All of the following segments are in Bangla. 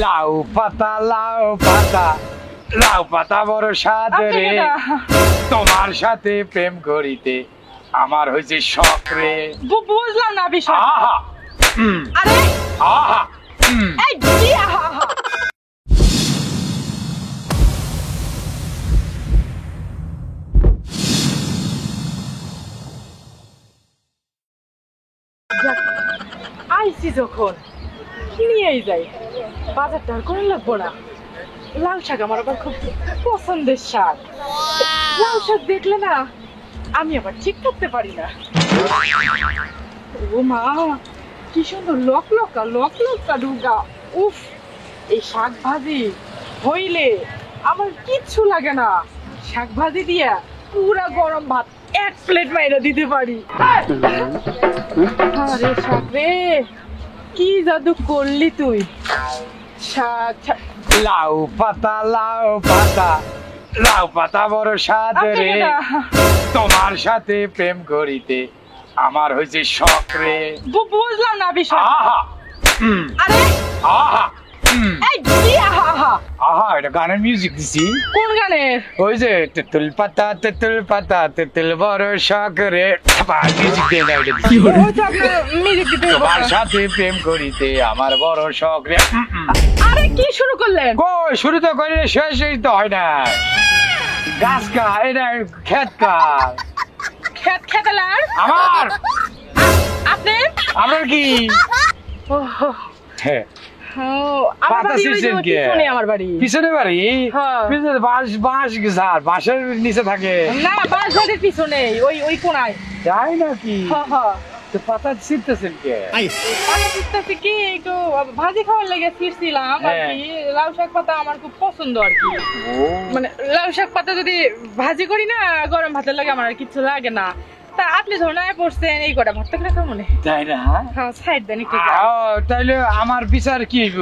লাউ পাতা লাউ পাতা বড় স্বাদ রে, তোমার সাথে প্রেম করিতে আমার হয়েছে শখ রে। বুঝলাম না বিষয়। আহা আরে আহা এই কি আহা আহা? যাক, আইসি যখন নিয়েই যাই, বাজারটা আর করে লাগবো না। লাল শাক আমার আবার খুব পছন্দের শাক। লাল শাক দেখলে না আমি আবার ঠিক থাকতে পারি না। ও মা, কি সুন্দর লক লকা ডুগা। উফ, এই শাক ভাজি হইলে আমার কিচ্ছু লাগে না। শাক ভাজি দিয়া পুরা গরম ভাত এক প্লেট মাইরা দিতে পারি। আরে শাক রে, কি জাদু করলি তুই। শাক লাউ পাতা বড় স্বাদ রে, তোমার সাথে প্রেম করিতে আমার হয়েছে শখ রে। বুঝলাম না বিষয়। আহা আরে আহা এই কি আহা আহা? আহা, এটা গানের মিউজিক দিছি। কোন গানের? ওই যে তেঁতুল পাতা তেঁতুল বড় শখ রে, মিউজিক দিয়ে দাও এটা দিছি। ওইটা আপনার মিউজিক দিতে হবে। তোমার সাথে প্রেম করিতে আমার বড় শখ রে। আরে কি শুরু করলেন? কই শুরু তো করে শেষই তো হয় না। গাছ কা এটা খেত কা খেতালার আমার আপনি আমার কি হ্যাঁ আমার পাতা বাড়ি ওই যে ছিঁড়ছেন কে? পিছনে আমার বাড়ি। পিছনে বাড়ি? হ্যাঁ। পিছনে বাঁশ স্যার, বাঁশের নিচে থাকে। না, বাড়ির পিছনে ওই কোনায়। তাই নাকি? হ্যাঁ। তো পাতা ছিঁড়তেছেন কে? পাতা ছিঁড়তেছি কি, একটু ভাজি খাওয়ার লেগে ছিঁড়ছিলাম আর হ্যাঁ। কি। লাউ শাক পাতা আমার খুব পছন্দ আর কি। ও মানে লাউ শাক পাতা যদি ভাজি করি না, গরম ভাতের লাগে আমার আর কিছু লাগে না। তা আপনি ধরুন পড়ছেন, এই কটা ভাত করে খাও মনে। তাই না? হ্যাঁ, সাইড দেন একটু। তাইলে আমার বিচার কি হইব?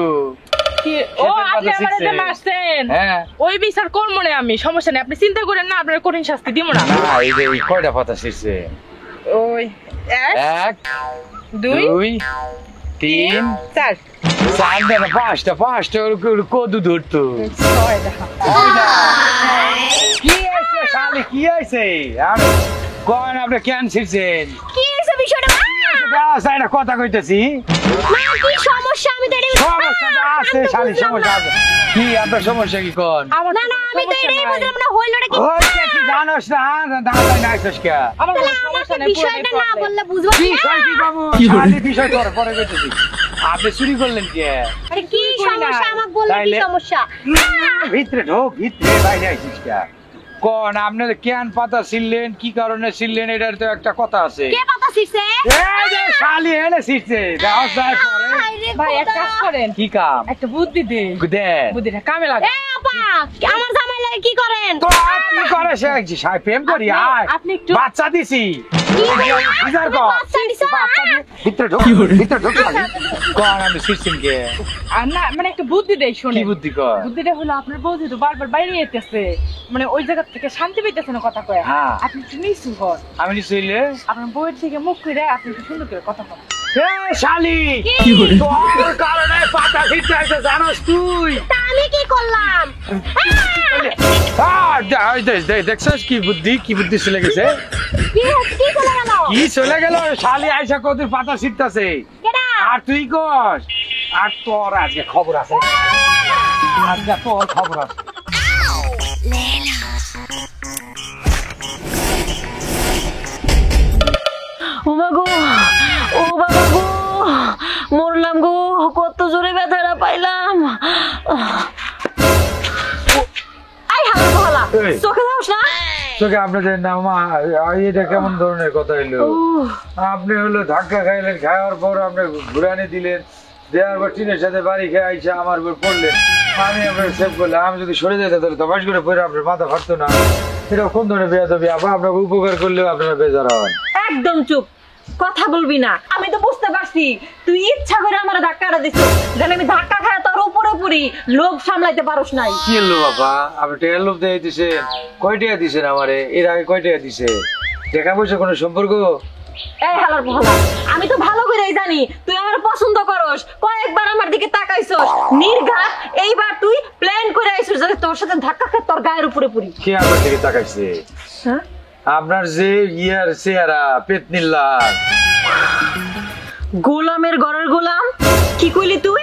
ও আপনি আমার যে মারছেন, হ্যাঁ ওই বিচার কোন মনে আমি, সমস্যা নেই, আপনি চিন্তা করেন না, আপনার কঠিন শাস্তি দিব না। না, এই যে এই কয়টা পাতা ছিঁড়ছে? ওই এক এক দুই দুই তিন চার চারটা না পাঁচটা কদু ধরতো। ছয়টা। কি হয়েছে শালি, কি হয়েছে? আমি কোন আপনি কেন ছিড়ছেন? কি হইছে বিষয়টা? তাই না কথা কইতেছি। মা কি সমস্যা? আমি তো এটা সমস্যা তো আছে শালি, সমস্যা আছে। কি আপনার সমস্যা কি কোন? আমার না না, আমি তো এটাই বুঝলাম না, হইলোটা কি? ওইটা কি জানোস না? দাঁড়াই না আইসস কে? আমার কোনো তাহলে সমস্যা আমাকে নেই, বিষয়টা পুরোটাই না problem। বললে বুঝবো কি? বিষয় কি বাবু? শালি বিষয় তোর পরে কইতেছি। আপনি চুরি করলেন কে? আরে কি সমস্যা আমাকে বললে কি তাইলে- সমস্যা? ভিতরে ঢোক, ভিতরে বাইরে আইসিস কে? কোন আপনার কেন পাতা ছিললেন, কি কারণে ছিললেন, এটার তো একটা কথা আছে। কে পাতা ছিড়ছে? এই যে শালি এনে ছিটছে, দাও যায় পরে। আরে ভাই এক কাজ করেন, কি কাম? একটা বুদ্ধি দে, দেন। বুদ্ধিটা কামে লাগে। এ আপা, আমার জামাই লাগে কি করেন? তো আপনি করে সে সাই প্রেম করি আপনি- আয়। আপনি একটু- বাচ্চা দিছি। কি বললা? বিচার তুমি কর। বাচ্চা দিছো? বাচ্চা দি- ভিতরে ঢোক, ভিতরে ঢোক শালি। কোন আপনি ছিটছেন কে? আর না, মানে একটা বুদ্ধি দেই, কি শুনে। বুদ্ধি কর? বুদ্ধিটা হলো আপনার বউ যেহেতু বারবার বাইরে যেতেছে, মানে ওই জায়গা থেকে শান্তি পাইতেছে না কথা কয়ে। হ্যাঁ। আপনি একটু নিচু হন, আমি নিশ্চয়ই আপনার বউয়ের দিকে মুখ করে আপনি একটু সুন্দর করে কথা বলেন। শালি তোর কারণে পাতা ছিটতে আইছে জানোস তুই? তা আমি কি করলাম? দেখছিস কি বুদ্ধি, কি বুদ্ধি চলে গেছে? কি হচ্ছে? কি চলে গেল? কি চলে গেল? শালি আইসা কদির পাতা ছিটতাছে কেডা? আর তুই কস। আর তোর আজকে খবর আছে, আজকে তোর খবর আছে। ও মা গো, ও বাবা গো, মরলাম গো, কত জোরে ব্যথাটা পাইলাম। আই হালা হালা, এই। চোখে যাস না? তোকে আপনাদের নাম এটা কেমন ধরনের কথা হইলো? আপনি হলো ধাক্কা খাইলেন, খাওয়ার পর আপনি ঘুরানি দিলেন, দেওয়ার পর টিনের সাথে বাড়ি খেয়ে আইসা আমার উপর পড়লেন। আমি আপনার সেভ করলাম, আমি যদি সরে যেতে তাহলে তফাস করে পড়ে আপনার মাথা ফাটতো না। এটা কোন ধরনের বেয়াদবি? আপনাকে উপকার করলেও আপনারা বেজার হন। একদম চুপ, কথা বলবি না। আমি তো বুঝতে পারছি তুই ইচ্ছা করে আমার ধাক্কাটা দিছ, যেন আমি ধাক্কা খায় তোর উপরে পড়ি, লোভ সামলাইতে পারোস নাই। কি হলো বাবা? আপনি টেয়ার লোভ দিয়ে দিচ্ছেন? কয় টাকা দিচ্ছেন আমারে? এর আগে কয় টাকা দিছে? টাকা পয়সা কোনো সম্পর্ক? এই হালার বহলা, আমি তো ভালো করেই জানি তুই আমার পছন্দ করস, কয়েকবার আমার দিকে তাকাইছস, নির্ঘাত এইবার তুই প্ল্যান করে আইছস যাতে তোর সাথে ধাক্কা খেয়ে তোর গায়ের উপরে পড়ি। কে আমার দিকে তাকাইছে? হ্যাঁ, আপনার যে ইয়ার চেহারা পেতনিল্লা। গোলামের ঘরের গোলাম? কি কইলি তুই?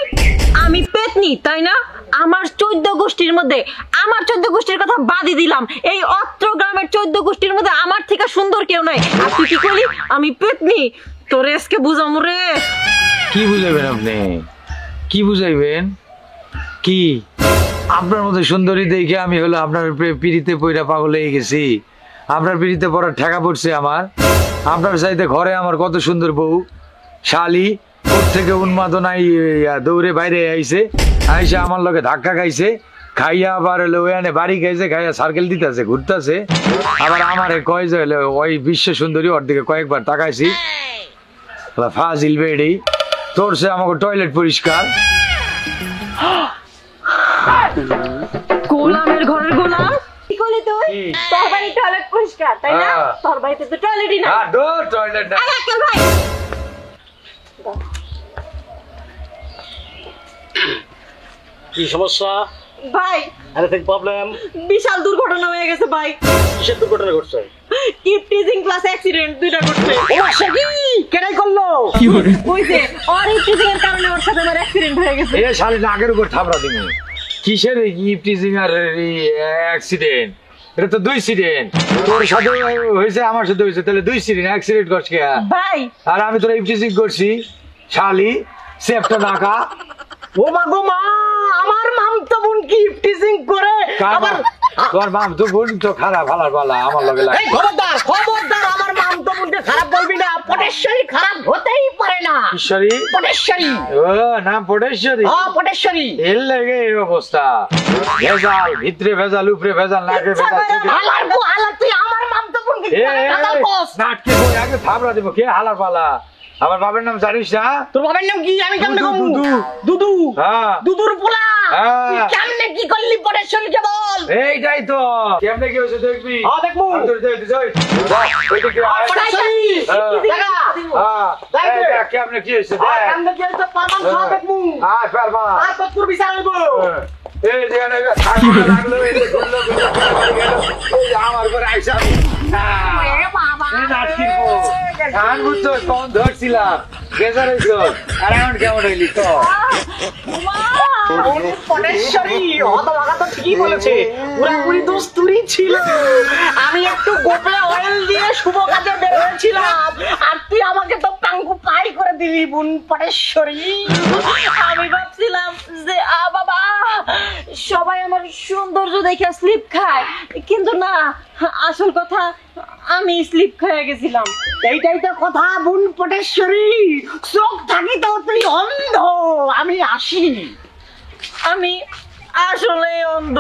আমি পেতনি তাই না? আমার 14 গোষ্ঠীর মধ্যে, আমার 14 গোষ্ঠীর কথা বাদই দিলাম, এই অত্র গ্রামের 14 গোষ্ঠীর মধ্যে আমার থেকে সুন্দর কেউ নাই। আর তুই কি কইলি আমি পেতনি? তোরে আজকে বুঝামু রে। কি বুঝাইবেন আপনি? কি বুঝাইবেন? কি আপনার মতো সুন্দরী দেখে আমি হলো আপনার পিড়িতে পইরা পাগল হয়ে গেছি? আপনার পিড়িতে পড়ার ঠেকা পড়ছে আমার? আপনার চাইতে ঘরে আমার কত সুন্দর বউ শালি, ওর থেকে উন্মাদনায় দৌড়ে বাইরে আইছে, আইসা আমার লগে ধাক্কা খাইছে, খাইয়া আবার হলো ওখানে বাড়ি খাইছে, খাইয়া সার্কেল দিতেছে, ঘুরতেছে, আবার আমারে কয় যে হলো ওই বিশ্ব সুন্দরী, ওর দিকে কয়েকবার তাকাইছি, ফাজিল বেড়ি তোরছে আমাকে টয়লেট পরিষ্কার। গোলামের ঘরের গোলাম? কি কইলি তুই? কি? তোর বাড়ি টয়লেট পরিষ্কার তাই না? হ্যাঁ। তোর বাড়িতে তো টয়লেটই না। হ্যাঁ, দূর টয়লেট না। আরে আক্কেল ভাই, কি সমস্যা? ভাই এনিথিং প্রবলেম? বিশাল দুর্ঘটনা হয়ে গেছে ভাই। কিসের দুর্ঘটনা ঘটছে? ইপটিজিং প্লাস অ্যাক্সিডেন্ট দুইটা ঘটছে। কেডাই করলো? ওই যে ওর ইপটিজিং এর কারণে ওর সাথে আমার অ্যাক্সিডেন্ট হয়ে গেছে। এ শালি নাকের উপর থাপড়া দিমু। কিসের ইপটিজিং আর অ্যাক্সিডেন্ট? এটা তো দুই সিডেন্ট, তোর সাথে হয়েছে আমার সাথে হয়েছে, তাহলে দুই সিডেন্ট, অ্যাক্সিডেন্ট করছ কে? ভাই আর আমি তোরা ইপটিজিং করছি শালি সেফটা নাকা। ও মা গো মা, আমার মামতো বোন কি টিজিং করে? আবার তোর মাম তো বোন তো খারাপ হালার পালা আমার লগে লাগে। এই খবরদার খবরদার, আমার মামতো বোনকে খারাপ বলবি না। পটেশ্বরী খারাপ হতেই পারে না। ঈশ্বরী? পটেশ্বরী। ও নাম পটেশ্বরী? হ্যাঁ পটেশ্বরী। এর লাগে এই অবস্থা, ভেজাল, ভিতরে ভেজাল, উপরে ভেজাল, নাকে ইচ্ছা ভেজাল, করে চোখে- হালার গো হালা, তুই আমার মামতো বোনকে এ, গালাগাল করস? নাটকে বই আগে থাবড়া দিব, কে হালার পালা? আমার বাবার নাম জানিস না? তোর বাবার নাম কি? আমি কেমনে দুদু, কমু? দুদু। দুদু। হ্যাঁ। দুদুর পোলা। হ্যাঁ। তুই কেমনে কি করলি পটেশ্বরীকে বল? এইটাই তো কেমনে কি হয়েছে দেখবি। হ্যাঁ, দেখবো। আমি তোর দেখতে যাই। যা, ওইদিকে আয়। পটেশ্বরী। হ্যাঁ। দেখা। হ্যাঁ, দেখ। এই দেখ কেমনে কি হয়েছে আর দেখ। কেমনে কি হইছে প্রমাণ সহ দেখমু। আয় ফেলবা। আর কত তোর বিচার হইব? এই যেখানে থাকতে লাগলো, এই যে ঘুরলো, ঘুরলো, ঘুরলো, গেলো। এই যে আমার ঘরে আইসা আমি। এ বাবা। এই নাটকির বউ। গান বুঝছো, তখন ধরছিলাম। বেজার হইছো। আর এখন কেমন হইলি তো? পটেশ্বরী হতভাগা তো ঠিকই বলেছে, পুরাপুরি দোস্তুরি ছিল। আমি একটু গোপে অয়েল দিয়ে শুভ কাজে বের হয়েছিলাম, আর তুই আমাকে তো পাঙ্কু পাই করে দিলি বোন পটেশ্বরী। আমি ভাবছিলাম যে বাবা সবাই আমার সৌন্দর্য দেখে স্লিপ খায়, কিন্তু না, আসল কথা আমি স্লিপ খেয়ে গেছিলাম। এইটাই তো কথা বোন পটেশ্বরী, চোখ থাকি তো তুই অন্ধ। আমি আসি। আমি আসলে অন্ধ।